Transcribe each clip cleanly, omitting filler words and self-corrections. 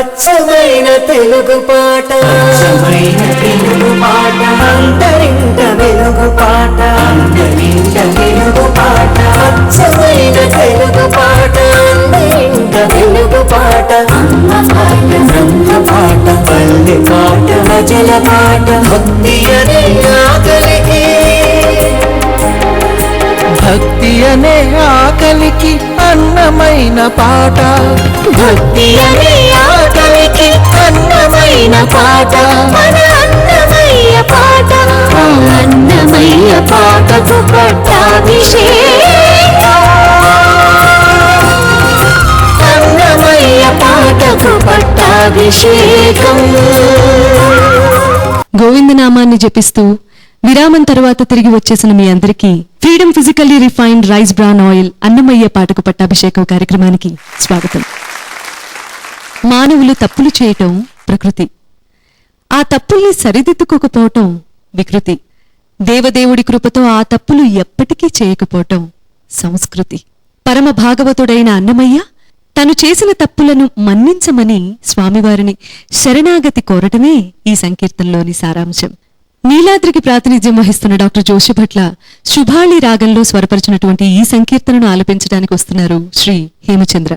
అచ్చమైన తెలుగు పాట, అచ్చమైన తెలుగు పాట, అంతరింట వెలుగు పాట, అందరింట తెలుగు పాట, అచ్చమైన తెలుగు పాట, అంతరింట వెలుగు పాట, అమ్మ పాట, బ్రహ్మ పాట, పల్లె పాట, ప్రజల పాట, భక్తి అనే ఆకలికి, భక్తి అనే ఆకలికి అన్నమైన పాట, భక్తి అనే ఆకలికి అన్నమైన పాట, మన అన్నమయ్య పాట, ఆ అన్నమయ్య పాటకు పట్టాభిషేకం, అన్నమయ్య పాటకు పట్టాభిషేకం. గోవిందనామాన్ని జపిస్తూ విరామం తర్వాత తిరిగి వచ్చేసిన మీ అందరికీ freedom physically refined rice bran oil Annamayya పాటకు పట్టాభిషేకం కార్యక్రమానికి స్వాగతం. మానవులు తప్పులు చేయటం ప్రకృతి, ఆ తప్పుల్ని సరిదిద్దుకోకపోవటం వికృతి, దేవదేవుడి కృపతో ఆ తప్పులు ఎప్పటికీ చేయకపోవటం సంస్కృతి. పరమ భాగవతుడైన అన్నమయ్య తను చేసిన తప్పులను మన్నించమని స్వామివారిని శరణాగతి కోరటమే ఈ సంకీర్తనలోని సారాంశం. నీలాద్రికి ప్రాతినిధ్యం వహిస్తున్న డాక్టర్ జోషి భట్ల శుభాళి రాగంలో స్వరపరిచినటువంటి ఈ సంకీర్తనను ఆలపించడానికి వస్తున్నారు శ్రీ హేమచంద్ర.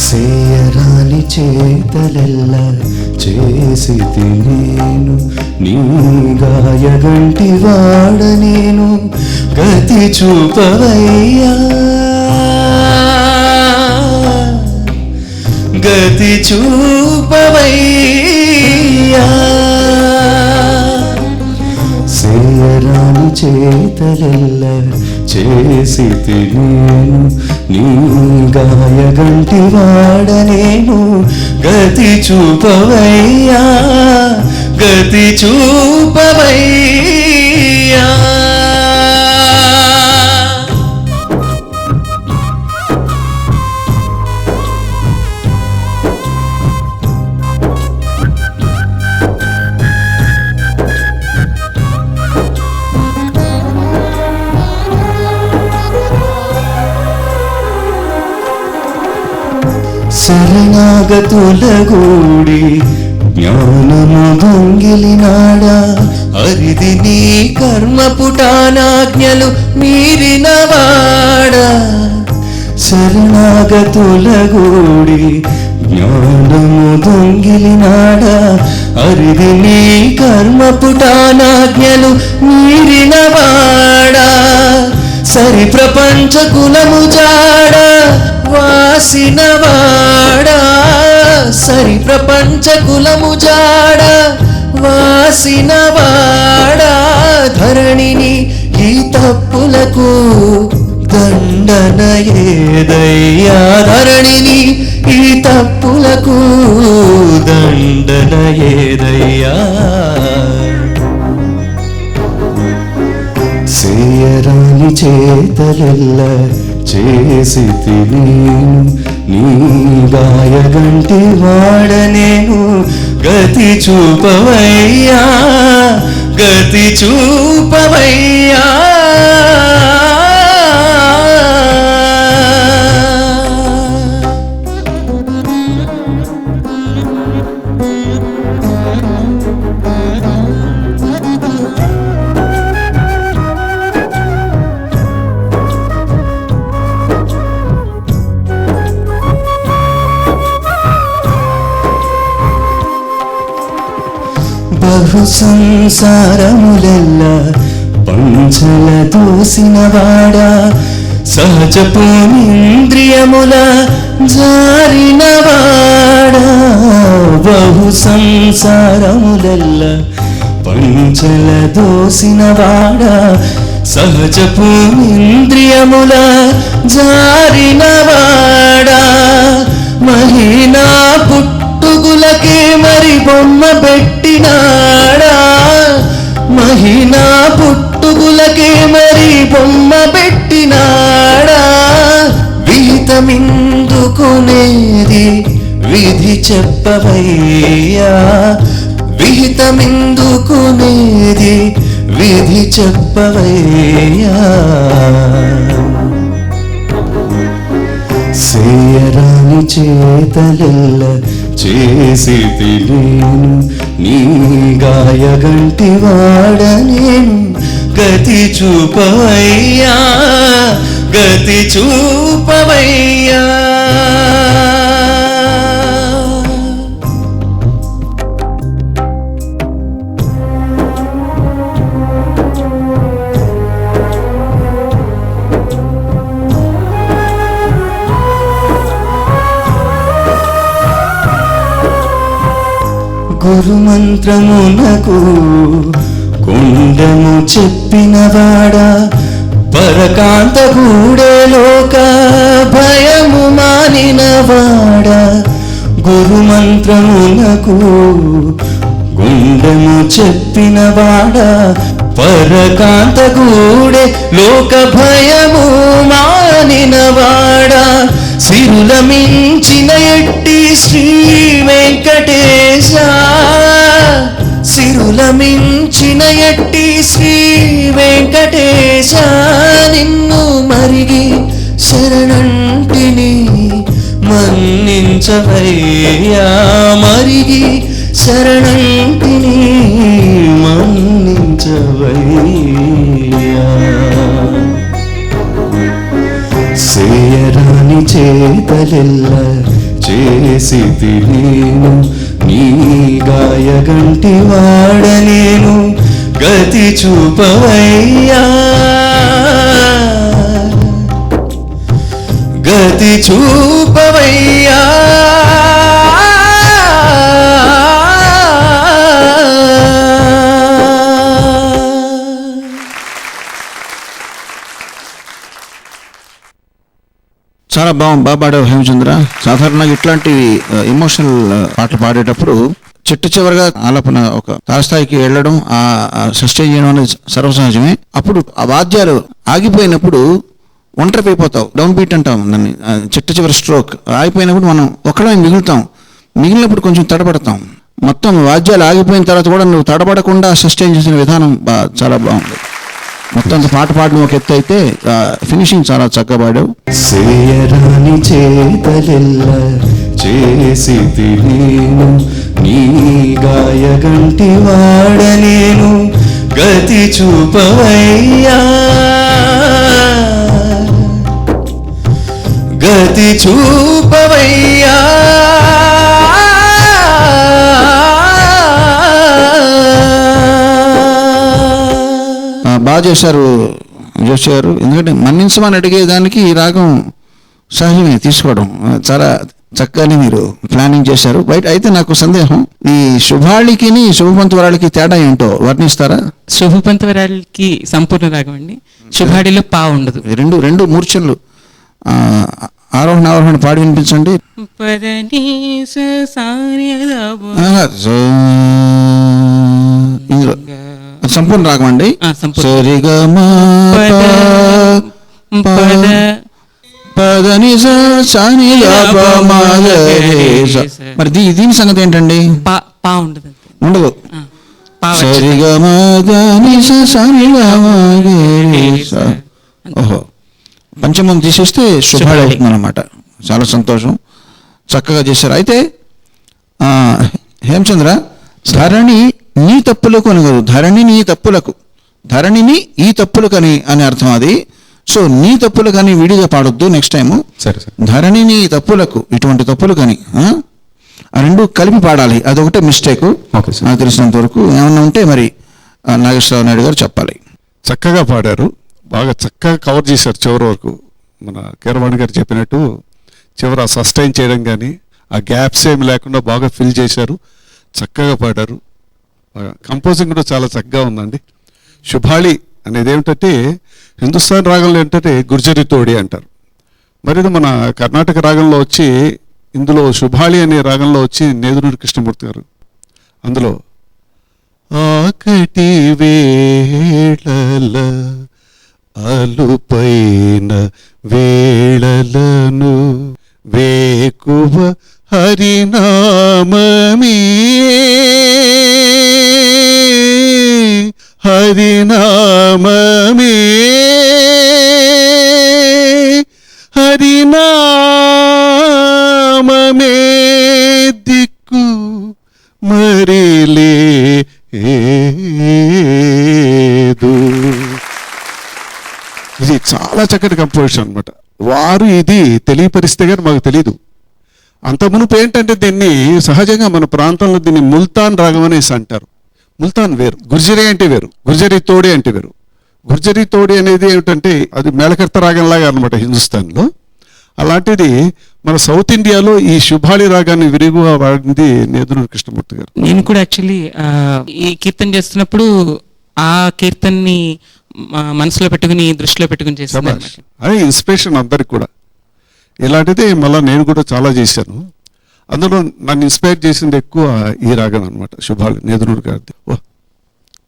సేయరాని చేతలెల్ల చేసి నేను నీ గాయగంటి వాడ నేను గతి చూపవయ్యా, గతి చూపవయ్యా. సేయరాని చేతలెల్ల చేసి నేను నీ గాయగంటి వాడ నేను గతి చూపవయ్యా, గతి చూపవయ్యా. శరణాగతుల గూడి జ్ఞానము దొంగిలినాడా, అరిది నీ కర్మ పుటానాజ్ఞలు మీరినవాడా. శరణాగతుల గూడి జ్ఞానము దొంగిలినాడా, అరిది నీ కర్మ పుటానాజ్ఞలు మీరినవాడా. సరి ప్రపంచ కులము జాడ వాసినవాడా, సరి ప్రపంచ కులము జాడ వాసినవాడా. ధరణిని ఈ తప్పులకు దండన ఏదయ్యా, ధరణిని ఈ తప్పులకు దండన ఏదయ్యా. సేయరాని చేతలెల్ల చేసి నేను నీ గాయగంటి వాడ నేను గతి చూపవయ్యా, గతి చూపవయ్యా. బహు సంసారములెల్ల పంచల దోసినవాడా, సహజ పూనింద్రియముల జారినవాడా. బహు సంసారములెల్ల పంచల దోసినవాడా, సహజ పూనింద్రియముల జారినవాడా. మహినా పుట్టుగులకే మరి బొమ్మ పెట్టినాడా, మహినా పుట్టుగులకే మరి బొమ్మ పెట్టినాడా విహితమిందుకునేది విధి చెప్పవయ్యా విహితమిందుకునేది విధి చెప్పవయ్యా సేయరాని చేతలెల్ల చేసి నేను నీ గాయగంటి వాడ నేను గతి చూపవయ్యా గతి చూపవయ్యా గురుమంత్రమునకు కుండము చెప్పినవాడా పరకాంత గూడెలోక భయము మానినవాడా గురుమంత్రమునకు గుండెము చెప్పినవాడా పరకాంత గూడె లోక భయము మానినవాడా సిరుల మించిన ఎట్టి శ్రీ వెంకటేశ సిరుల మించిన ఎట్టి శ్రీ వెంకటేశ నిన్ను మరిగి శరణంటిని మన్నించవయ్యా మరిగి శరణంటిని మన్నించవయ్యా సేయరాని చేతలెల్ల చేసి నేను నీ గాయగంటి వాడ నేను గతి చూపవయ్యా గతి చూపవయ్యా చాలా బాగా పాడావు హేమచంద్ర. సాధారణంగా ఇట్లాంటి ఎమోషనల్ పాటలు పాడేటప్పుడు చివరిగా ఆలాపన ఒక తారస్థాయికి వెళ్ళడం సస్టైన్ చేయడం అనేది సర్వసహజమే. అప్పుడు ఆ వాద్యాలు ఆగిపోయినప్పుడు ఒంటరి అయిపోతావు, డౌన్ బీట్ అంటాం దాన్ని. చివరి స్ట్రోక్ ఆగిపోయినప్పుడు మనం ఒకళ్ళే మిగులుతాం. మిగిలినప్పుడు కొంచెం తడబడతాం. మొత్తం వాద్యాలు ఆగిపోయిన తర్వాత కూడా నువ్వు తడబడకుండా సస్టైన్ చేసిన విధానం చాలా బాగుంది. మొత్తం పాట పాడడం ఒక ఎత్తు అయితే ఫినిషింగ్ చాలా చక్కగా పాడావు. సేయరాని చేతలెల్ల చేసి నేను నీ గాయగంటి వాడ నేను గతి చూపవయ్యా గతి చూపవయ్యా బాగా చేశారు జోషి గారు. ఎందుకంటే మన్నించమని అడిగేదానికి ఈ రాగం సహజమే తీసుకోవడం. చాలా చక్కగానే మీరు ప్లానింగ్ చేశారు. బయట అయితే నాకు సందేహం, ఈ శుభాళికి శుభపంతవరాలకి తేడా ఏంటో వర్ణిస్తారా? శుభపంతవరాలకి సంపూర్ణ రాగం అండి, శుభాళిలో పా ఉండదు. రెండు మూర్ఛలు ఆరోహణ అవరోహణ పాడి వినిపించండి. ఇందులో సంపూర్ణ రాగం అండి. మరి దీని సంగతి ఏంటండి? ఉండదు. ఓహో, పంచమం తీసేస్తే శుభాళి అవుతుంది అన్నమాట. చాలా సంతోషం, చక్కగా చేశారు. అయితే హేమచంద్ర, ధరణి నీ తప్పులకు అని కాదు, ధరణిని తప్పులకు, ధరణిని ఈ తప్పులకని అని అర్థం అది. సో నీ తప్పులకని విడిగా పాడొద్దు నెక్స్ట్ టైము. ధరణిని తప్పులకు, ఇటువంటి తప్పులకని ఆ రెండు కలిపి పాడాలి. అదొకటే మిస్టేక్ నాకు తెలిసినంత వరకు. ఏమన్నా ఉంటే మరి నాగేశ్వరరావు నాయుడు గారు చెప్పాలి. చక్కగా పాడారు, బాగా చక్కగా కవర్ చేశారు చివరి వరకు. మన కీరవాణి గారు చెప్పినట్టు చివర సస్టైన్ చేయడం కానీ ఆ గ్యాప్స్ ఏమి లేకుండా బాగా ఫిల్ చేశారు, చక్కగా పాడారు. కంపోజింగ్ కూడా చాలా చక్కగా ఉందండి. శుభాళి అనేది ఏమిటంటే హిందుస్థాన్ రాగంలో ఏంటంటే గుర్జరి తోడి అంటారు. మరి మన కర్ణాటక రాగంలో వచ్చి ఇందులో శుభాళి అనే రాగంలో వచ్చి నేదునూరి కృష్ణమూర్తి గారు అందులో ఆకటి వేళల హరినామమే హరినామమే దిక్కు మరిలేదు. ఇది చాలా చక్కటి కంపోజిషన్ అనమాట. వారు ఇది తెలియపరిస్తే కానీ మాకు తెలీదు. అంత మునుపు ఏంటంటే దీన్ని సహజంగా మన ప్రాంతంలో దీన్ని ముల్తాన్ రాగం అనేసి అంటారు. ముల్తాన్ వేరు, గుర్జరీ అంటే వేరు, గుర్జరీ తోడి అంటే వేరు. గుర్జరీ తోడి అనేది ఏమిటంటే అది మేళకర్త రాగంలాగా అనమాట హిందుస్థాన్లో. అలాంటిది మన సౌత్ ఇండియాలో ఈ శుభాళి రాగాన్ని విరిగుగా వాడింది నేదునూరి కృష్ణమూర్తి గారు. నేను కూడా యాక్చువల్లీ ఈ కీర్తన చేస్తున్నప్పుడు ఆ కీర్తన్ని మనసులో పెట్టుకుని దృష్టిలో పెట్టుకుని చేశాను. అది ఇన్స్పిరేషన్ అందరికి కూడా. ఇలాంటిది మళ్ళీ నేను కూడా చాలా చేశాను. అందులో నన్ను ఇన్స్పైర్ చేసింది ఎక్కువ ఈ రాగం అనమాట, శుభాళి నేదునూరి గారిది. ఓ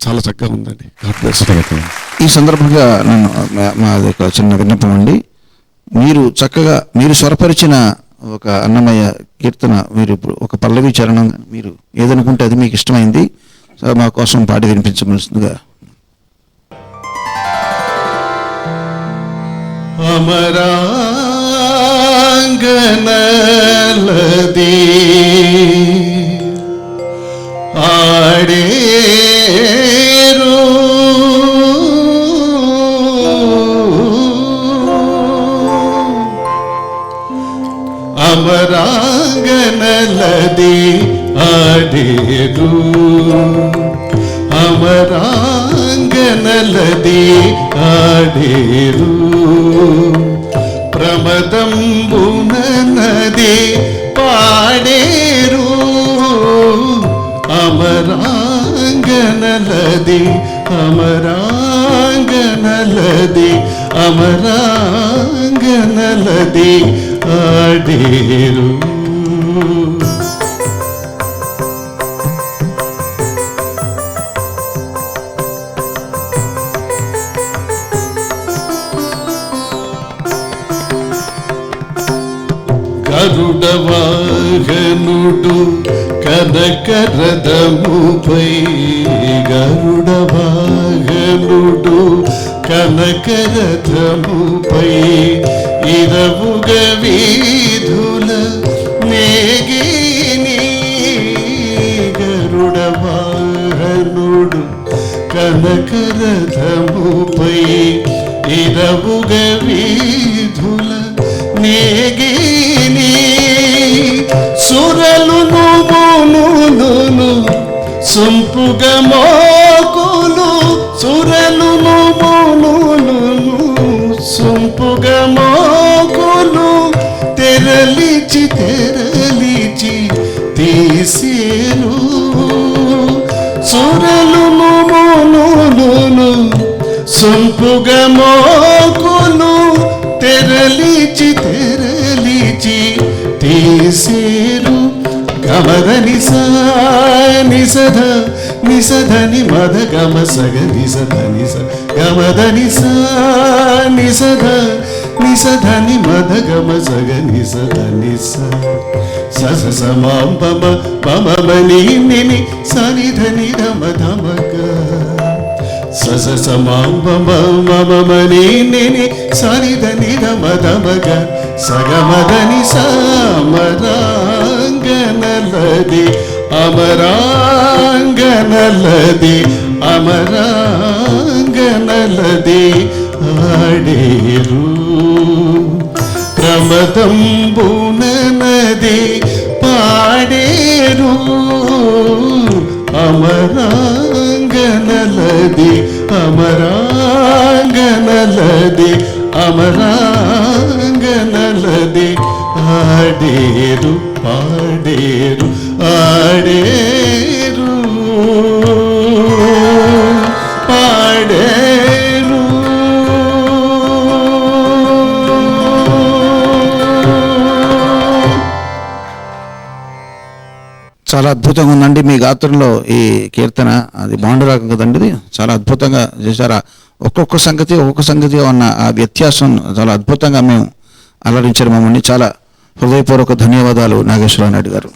చాలా చక్కగా ఉందండి. ఈ సందర్భంగా నన్ను మాది ఒక చిన్న విన్నపం అండి. మీరు చక్కగా మీరు స్వరపరిచిన ఒక అన్నమయ్య కీర్తన మీరు ఇప్పుడు ఒక పల్లవి చరణం మీరు ఏదనుకుంటే అది మీకు ఇష్టమైంది మా కోసం పాడి వినిపించవలసిందిగా. అమరాంగనలది ఆడేరు అమరాంగనలది ఆడేరు అమరాంగనలది ఆడేరు ప్రమదంబుననది పాడేరు అమరాంగనలది అమరాంగనలది అమరాంగనలది ఆడేరు. గరుడవాహనుడు కనకరథముపై గరుడవాహనుడు కనకరథముపై ఇరవుగ వీధుల నేగిని గరుడవాహనుడు కనకరథముపై ఇరవుగ వీధుల నేగిని సురలును మునులును సొంపుగ మోకులు సురలును మునులును సొంపుగ మోకులు తెరలిచి తెరలిచి తీసేరు సురలును మునులును సొంపుగ మోకులు తెరలిచి తెరలిచి తీసేరు. గమదని నిసధ నిసధని మద గమ సగ నిసధ నిస గమదని నిసధ నిసధని మద గమ సగ నిసధ నిస సస సమాం పమ పమని నిని సనిధని రమ ధమక సస సమాం పమ మమని నిని సనిధని రమ ధమక సగమదని సమరాంగనలది అమరాంగనలది అమరాంగనలది ఆడేరు ప్రమదంబుననది పాడేరు అమరాంగనలది అమరాంగనలది అమరాంగనలది ఆడేరు పాడేరు ఆడేరు పాడేరు. చాలా అద్భుతంగా ఉందండి మీ గాత్రంలో ఈ కీర్తన. అది బాండురాగం కదండి, ఇది చాలా అద్భుతంగా చేశారు. ఒక్కొక్క సంగతి ఉన్న ఆ వ్యత్యాసం చాలా అద్భుతంగా మేము అలరించారు మమ్మల్ని. చాలా హృదయపూర్వక ధన్యవాదాలు నాగేశ్వరరావు నాయుడు గారు.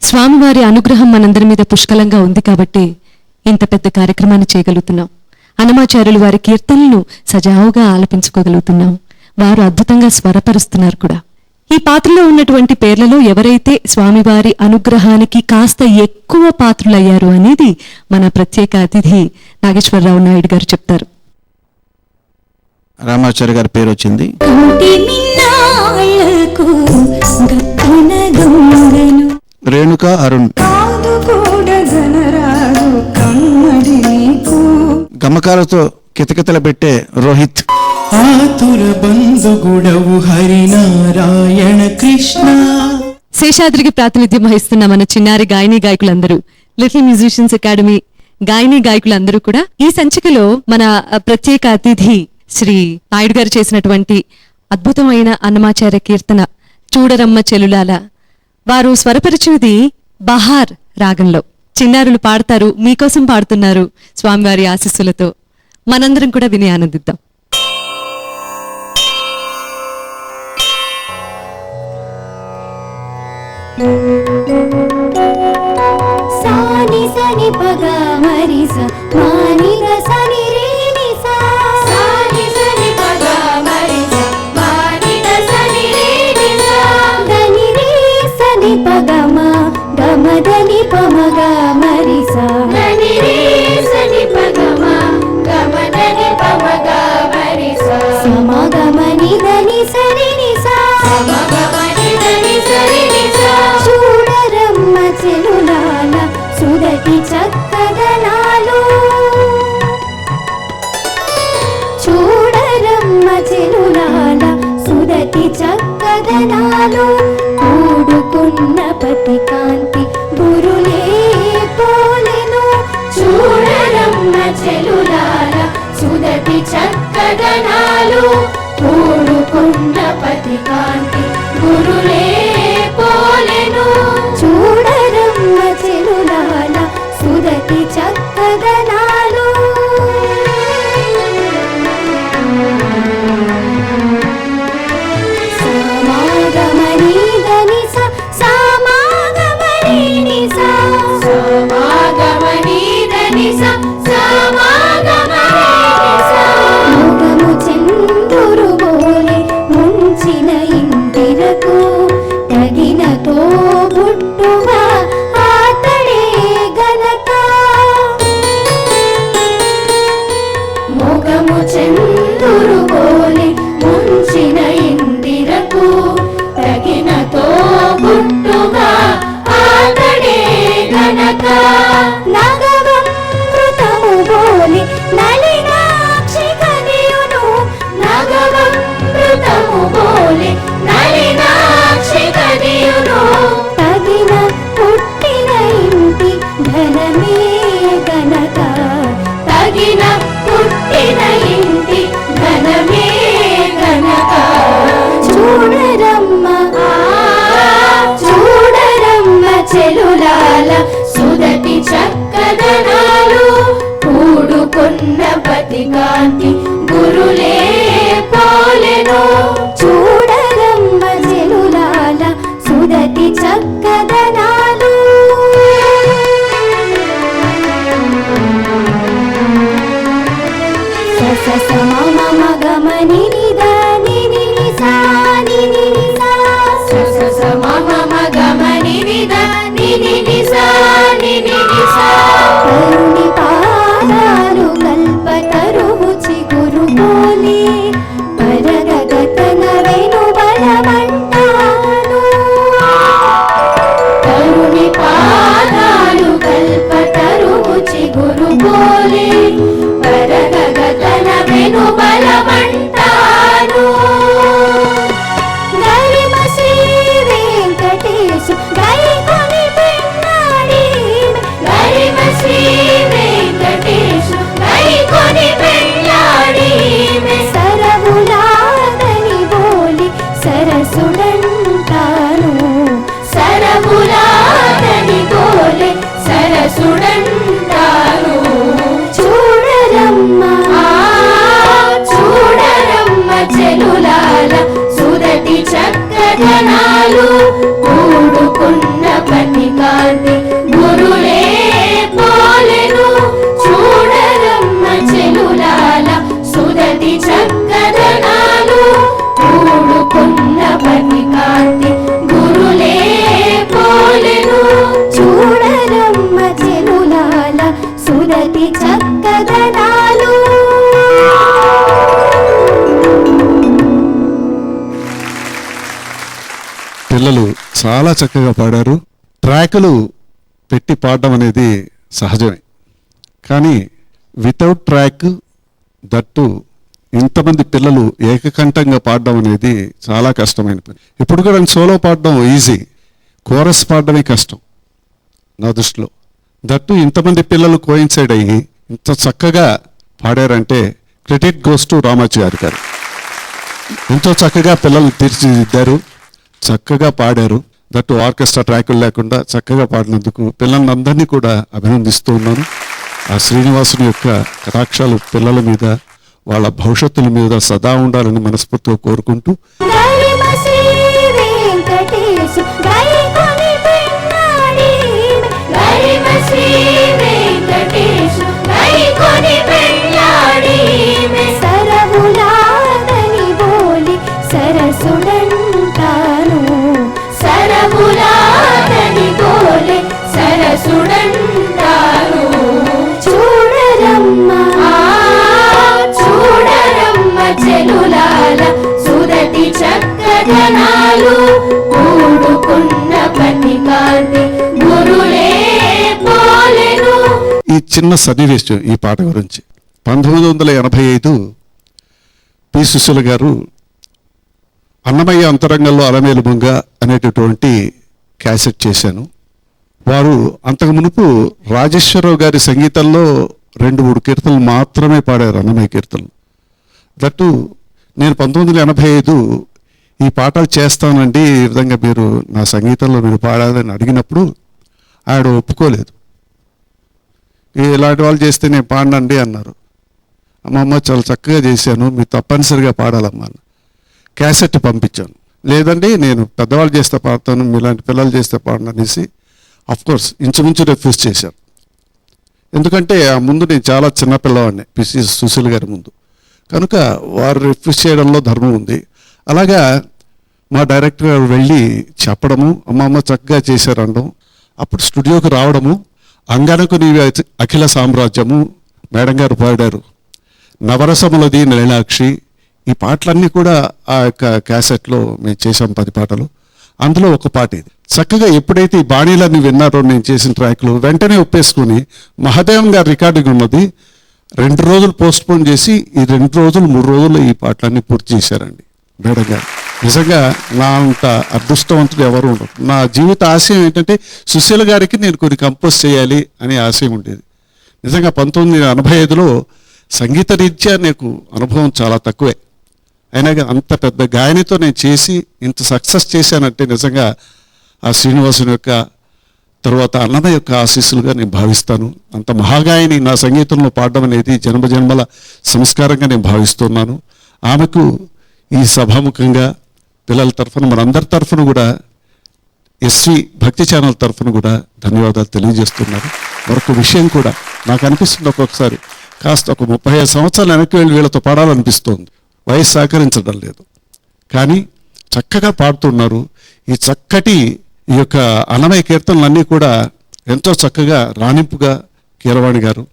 స్వామివారి అనుగ్రహం మనందరి మీద పుష్కలంగా ఉంది కాబట్టి ఇంత పెద్ద కార్యక్రమాన్ని చేయగలుగుతున్నాం. అన్నమాచార్యులు వారి కీర్తనలను సజావుగా ఆలపించుకోగలుగుతున్నాం. వారు అద్భుతంగా స్వరపరుస్తున్నారు కూడా. ఈ పాత్రలో ఉన్నటువంటి పేర్లలో ఎవరైతే స్వామివారి అనుగ్రహానికి కాస్త ఎక్కువ పాత్రులయ్యారు అనేది మన ప్రత్యేక అతిథి నాగేశ్వరరావు నాయుడు గారు చెప్తారు. రామాచార్య గారి పేరు వచ్చింది. రేణుక అరుణ్, గమకాలతో కితకితల పెట్టే రోహిత్, ఆతుర బంధుగుడవు హరినారాయణ కృష్ణ. శేషాద్రికి ప్రాతినిధ్యం వహిస్తున్న మన చిన్నారి గాయని గాయకులందరూ, లిటిల్ మ్యూజిషియన్స్ అకాడమీ గాయని గాయకులందరూ కూడా ఈ సంచికలో మన ప్రత్యేక అతిథి శ్రీ నాయుడు గారు చేసినటువంటి అద్భుతమైన అన్నమాచార్య కీర్తన చూడరమ్మ చెలులాల వారు స్వరపరిచినది బహార్ రాగంలో. చిన్నారులు పాడతారు, మీకోసం పాడుతున్నారు స్వామివారి ఆశీస్సులతో. మనందరం కూడా విని ఆనందిద్దాం. సాని సని పగ మరి స మాని ర సని రే ని సా. సాని సని పగ మరి స మాని ర సని రే ని సా. దని రే సని పగ మా గమ దని పమ గ మరి సా. దని రే సని పగ మా గమ దని పమ గ మరి సా. సమ గమ ని దని సరి ని సా. సమ గమ ని దని సరి ని సా. చూడరమ్మ చెలులాల సుదటి చక్కదనాలు. చూడరమ్మ చెలులాల సుదటి చక్కదనాలు. కూడుకున్న పతి కాంతి గురులే పోలెను. చూడరమ్మ చెలులాల సుదటి చక్కదనాలు. కూడుకున్న పతి కాంతి గురులే పోలెను. చూడరమ్మ చెలులాల సుదతి చక్కదనాలు. సమాగమని దని స సమాగమని ని స. సమాగమని దని స సమాగమని ని స. ముగము చంద్రురు బోలే ముంచిన ఇందిరకు తగిన తోబుట్టుగా ఆతడే గనక. మొగము చంద్రురు బోలే ముంచిన ఇందిరకు తగిన తోబుట్టుగా ఆతడే గనక. నగవమృతము బోలే నలినాక్షి కదియును. నగవమృతము బోలే నలినాక్షి కదియును. తగిన పుట్టిన ఇంటి ధనమే గనక. తగిన పుట్టిన ఇంటి ధనమే గనక. చూడరమ్మ చూడరమ్మ చెలులాల సుదటి చక్కదనాలు. కూడుకున్న పతి కాంతి గురులే పోలెను. చూడరమ్మ చెలులాల సుదటి చక్కదనాలు. స స మమ మగమని నిదని ని సా ని ని సా. స స మమ మగమని నిదని ని సా ని ని సా. కరుణి పాదాలు కల్పతరువు చిగురు పోలే. పరగగతన వెను బలమంటాను. కరుణి పాదాలు కల్పతరువు చిగురు పోలే. పరగగతన వెను బలమంటాను. గరిమ శ్రీ వెంకటేశు గైకొని పెన్నాడి. గరిమ శ్రీ పిల్లలు చాలా చక్కగా పాడారు. ట్రాకులు పెట్టి పాడడం అనేది సహజమే, కానీ వితౌట్ ట్రాక్ దట్టు ఇంతమంది పిల్లలు ఏకకంఠంగా పాడడం అనేది చాలా కష్టమైన పని. ఇప్పుడు కూడా సోలో పాడడం ఈజీ, కోరస్ పాడడమే కష్టం నా దృష్టిలో. దట్టు ఇంతమంది పిల్లలు కోయిన్సైడ్ అయ్యి ఇంత చక్కగా పాడారంటే క్రెడిట్ గోస్ టు రామాచారి గారు. ఎంతో చక్కగా పిల్లలు తీర్చిదిద్దారు, చక్కగా పాడారు. దట్టు ఆర్కెస్ట్రా ట్రాకులు లేకుండా చక్కగా పాడినందుకు పిల్లలందరినీ కూడా అభినందిస్తూ ఉన్నాను. ఆ శ్రీనివాసుని యొక్క కటాక్షాలు పిల్లల మీద, వాళ్ళ భవిష్యత్తుల మీద సదా ఉండాలని మనస్ఫూర్తిగా కోరుకుంటూ ఈ చిన్న సన్నివేశం ఈ పాట గురించి 1985 పి. సుశీల గారు అన్నమయ్య అంతరంగంలో అలమేలు బొంగ అనేటటువంటి క్యాసెట్ చేశాను. వారు అంతకు మునుపు రాజేశ్వరరావు గారి సంగీతంలో 2-3 కీర్తనలు మాత్రమే పాడారు, అన్నమయ్య కీర్తనలు. దట్టు నేను 1985 ఈ పాటలు చేస్తానండి, ఈ విధంగా మీరు నా సంగీతంలో మీరు పాడాలని అడిగినప్పుడు ఆవిడ ఒప్పుకోలేదు. ఇలాంటి వాళ్ళు చేస్తే నేను పాడనండి అన్నారు. అమ్మమ్మ చాలా చక్కగా చేశాను, మీరు తప్పనిసరిగా పాడాలమ్మా. క్యాసెట్ పంపించాను. లేదండి నేను పెద్దవాళ్ళు చేస్తే పాడతాను, మీలాంటి పిల్లలు చేస్తే పాడను అనేసి అఫ్కోర్స్ ఇంచుమించు రిఫ్యూజ్ చేశారు. ఎందుకంటే ఆ ముందు నేను చాలా చిన్నపిల్లవాడిని పిసి సుశీల్ గారి ముందు, కనుక వారు రిఫ్యూజ్ చేయడంలో ధర్మం ఉంది. అలాగా మా డైరెక్టర్ గారు వెళ్ళి చెప్పడము, అమ్మమ్మ చక్కగా చేశారనడం, అప్పుడు స్టూడియోకి రావడము, అంగనకు నీవి అఖిల సామ్రాజ్యము మేడం గారు పాడారు, నవరసములది నీలాక్షి, ఈ పాటలన్నీ కూడా ఆ యొక్క క్యాసెట్లో మేము చేసాం 10 పాటలు. అందులో ఒక పాట ఇది. చక్కగా ఎప్పుడైతే ఈ బాణీలన్నీ విన్నారో నేను చేసిన ట్రాక్లు వెంటనే ఒప్పేసుకుని మహాదేవం గారి రికార్డింగ్ ఉన్నది 2 రోజులు పోస్ట్పోన్ చేసి ఈ 2 రోజులు 3 రోజులు ఈ పాటలన్నీ పూర్తి చేశారండి మేడం గారు. నిజంగా నా అంత అదృష్టవంతుడు ఎవరు ఉండరు. నా జీవిత ఆశయం ఏంటంటే సుశీల గారికి నేను కొన్ని కంపోజ్ చేయాలి అనే ఆశయం ఉండేది. నిజంగా 1985లో సంగీత రీత్యా నాకు అనుభవం చాలా తక్కువే, అయినా అంత పెద్ద గాయనితో నేను చేసి ఇంత సక్సెస్ చేశానంటే నిజంగా ఆ శ్రీనివాసుని యొక్క తర్వాత అన్నమయ్య యొక్క ఆశీస్సులుగా నేను భావిస్తాను. అంత మహాగాయని నా సంగీతంలో పాడడం అనేది జన్మజన్మల సంస్కారంగా నేను భావిస్తున్నాను. ఆమెకు ఈ సభాముఖంగా పిల్లల తరఫున మనందరి తరఫున కూడా ఎస్వి భక్తి ఛానల్ తరఫున కూడా ధన్యవాదాలు తెలియజేస్తున్నారు. మరొక విషయం కూడా నాకు అనిపిస్తుంది, ఒక్కొక్కసారి కాస్త ఒక 35 సంవత్సరాలు వెనక్కి వెళ్ళి వీళ్ళతో పాడాలనిపిస్తోంది, వయసు సహకరించడం లేదు, కానీ చక్కగా పాడుతున్నారు. ఈ చక్కటి ఈ యొక్క అన్నమయ్య కీర్తనలన్నీ కూడా ఎంతో చక్కగా రాణింపుగా కీరవాణి గారు,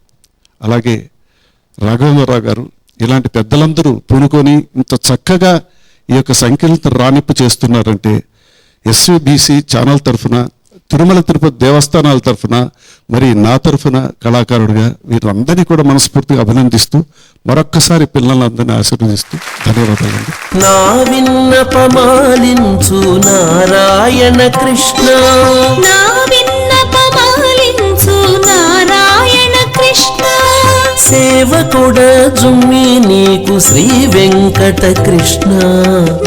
అలాగే రాఘవేంద్రరావు గారు ఇలాంటి పెద్దలందరూ పూనుకొని ఇంత చక్కగా ఈ యొక్క సంకీర్తన రాణింపు చేస్తున్నారంటే ఎస్విబిసి ఛానల్ తరఫున, తిరుమల తిరుపతి దేవస్థానాల తరఫున, మరి నా తరఫున కళాకారుడిగా వీరందరినీ కూడా మనస్ఫూర్తిగా అభినందిస్తూ మరొక్కసారి పిల్లలందరినీ ఆశీర్వదిస్తూ ధన్యవాదాలండి. నా విన్నపమాలించు నారాయణ కృష్ణ, నా విన్నపమాలించు నారాయణ కృష్ణ, సేవకుడ జుమ్మి నీకు శ్రీ వెంకట కృష్ణ.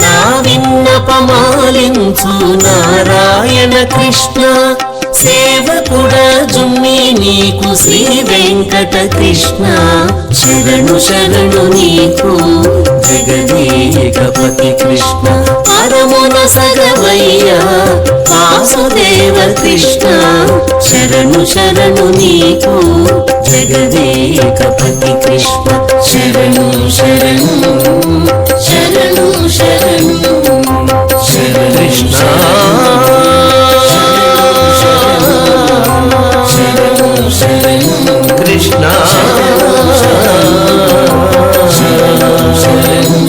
నా విన్నపమాలించు నారాయణ కృష్ణ, సేవకుడ జుమ్మి నీకు శ్రీ వెంకట కృష్ణ. శరణు శరణు నీకు జగదేకపతి కృష్ణ, పరమున సగవయ్యా వాసుదేవ కృష్ణ. శరణు శరణు నీకు జగదేకపతి కృష్ణ. శరణు శరణు శరణు శరణు శరణు కృష్ణ. శరణు శరణు కృష్ణ. శరణు శరణు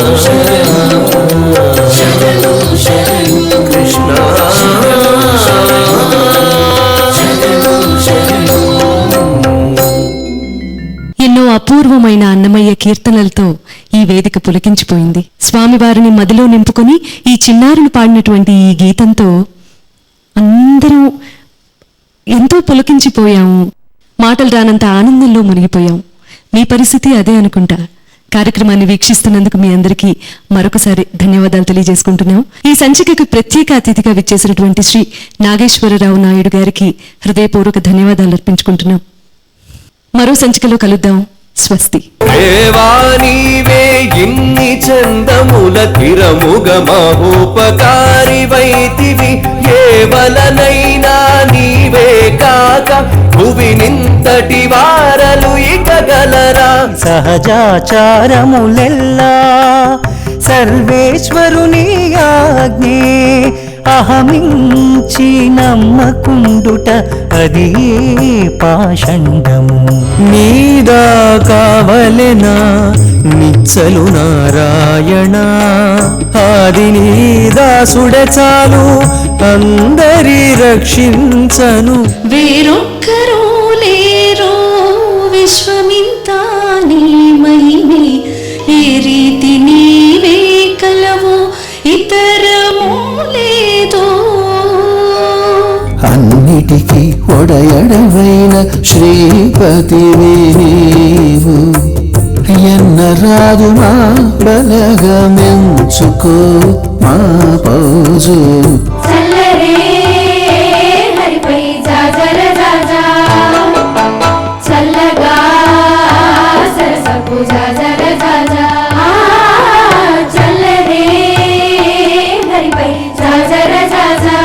కృష్ణ. అపూర్వమైన అన్నమయ్య కీర్తనలతో ఈ వేదిక పులకించిపోయింది. స్వామివారిని మదిలో నింపుకొని ఈ చిన్నారులు పాడినటువంటి ఈ గీతంతో అందరూ ఎంతో పులకించిపోయాము. మాటలు రానంత ఆనందంలో మునిగిపోయాం. మీ పరిస్థితి అదే అనుకుంటా. కార్యక్రమాన్ని వీక్షిస్తున్నందుకు మీ అందరికీ మరొకసారి ధన్యవాదాలు తెలియజేసుకుంటున్నాం. ఈ సంచికకు ప్రత్యేక అతిథిగా విచ్చేసినటువంటి శ్రీ నాగేశ్వరరావు నాయుడు గారికి హృదయపూర్వక ధన్యవాదాలు అర్పించుకుంటున్నాం. మరో సంచికలో కలుద్దాం. స్వస్తి. దేవానీవే ఇన్ని చందముల తిరముగ మహోపకారి వైతివి, కేవలనైనా నీవే కాక భువి నింతటి వారలు ఇకగలరా. సహజాచారములెల్లా సర్వేశ్వరుని ఆజ్ఞే, అహమించి నమ్మకుండుట అది పాషండము. నీదా కావలెనా నిచ్చలు నారాయణ, ఆది నీదాసుడ చాలు అందరి రక్షించను. వేరొక్కరూ లేరో విశ్వమింత నీ మహిమే, ఏ రీతి నీవే కలవో ఇతరము లేదో. అన్నిటికీ ఒడయడవైన శ్రీపతివే నీవు, ఎన్నరాదు మా బలగమెంచుకో మా పౌజు. చల్లరే హరిపై జాజర జాజా, చల్లగా సరసపు జాజర జాజా. చల్లరే హరిపై జాజర జాజా.